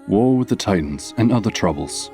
war with the Titans, and other troubles.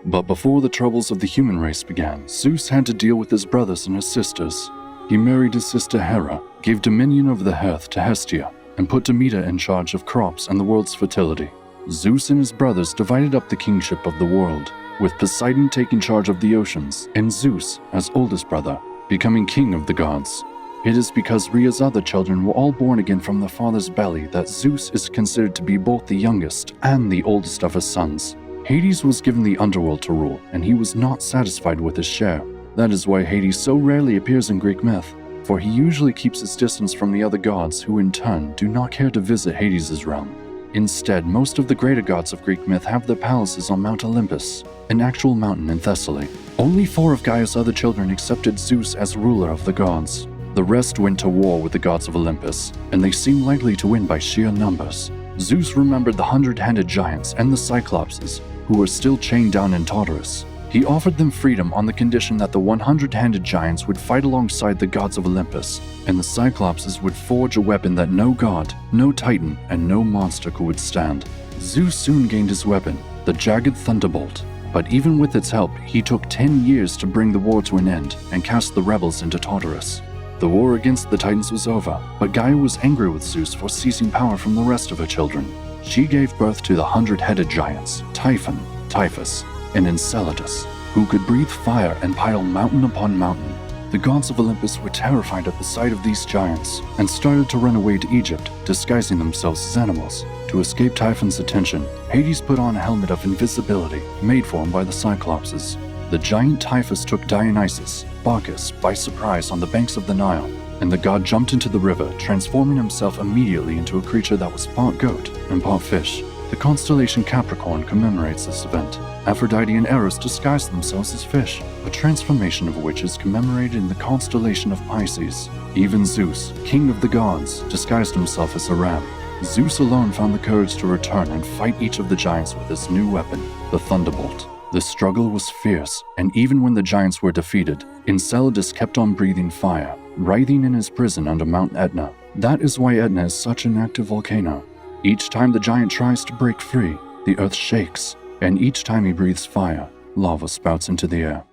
But before the troubles of the human race began, Zeus had to deal with his brothers and his sisters. He married his sister Hera, gave dominion over the hearth to Hestia, and put Demeter in charge of crops and the world's fertility. Zeus and his brothers divided up the kingship of the world, with Poseidon taking charge of the oceans, and Zeus, as oldest brother, becoming king of the gods. It is because Rhea's other children were all born again from their father's belly that Zeus is considered to be both the youngest and the oldest of his sons. Hades was given the underworld to rule, and he was not satisfied with his share. That is why Hades so rarely appears in Greek myth, for he usually keeps his distance from the other gods who in turn do not care to visit Hades' realm. Instead, most of the greater gods of Greek myth have their palaces on Mount Olympus, an actual mountain in Thessaly. Only 4 of Gaia's other children accepted Zeus as ruler of the gods. The rest went to war with the gods of Olympus, and they seemed likely to win by sheer numbers. Zeus remembered the 100-handed giants and the Cyclopses, who were still chained down in Tartarus. He offered them freedom on the condition that the 100-handed giants would fight alongside the gods of Olympus, and the Cyclopses would forge a weapon that no god, no titan, and no monster could withstand. Zeus soon gained his weapon, the jagged thunderbolt. But even with its help, he took 10 years to bring the war to an end and cast the rebels into Tartarus. The war against the Titans was over, but Gaia was angry with Zeus for seizing power from the rest of her children. She gave birth to the 100-headed giants, Typhon, Typhus, and Enceladus, who could breathe fire and pile mountain upon mountain. The gods of Olympus were terrified at the sight of these giants and started to run away to Egypt, disguising themselves as animals. To escape Typhon's attention, Hades put on a helmet of invisibility made for him by the Cyclopses. The giant Typhus took Dionysus, Bacchus, by surprise on the banks of the Nile, and the god jumped into the river, transforming himself immediately into a creature that was part goat and part fish. The constellation Capricorn commemorates this event. Aphrodite and Eros disguised themselves as fish, a transformation of which is commemorated in the constellation of Pisces. Even Zeus, king of the gods, disguised himself as a ram. Zeus alone found the courage to return and fight each of the giants with his new weapon, the thunderbolt. The struggle was fierce, and even when the giants were defeated, Enceladus kept on breathing fire, writhing in his prison under Mount Etna. That is why Etna is such an active volcano. Each time the giant tries to break free, the earth shakes, and each time he breathes fire, lava spouts into the air.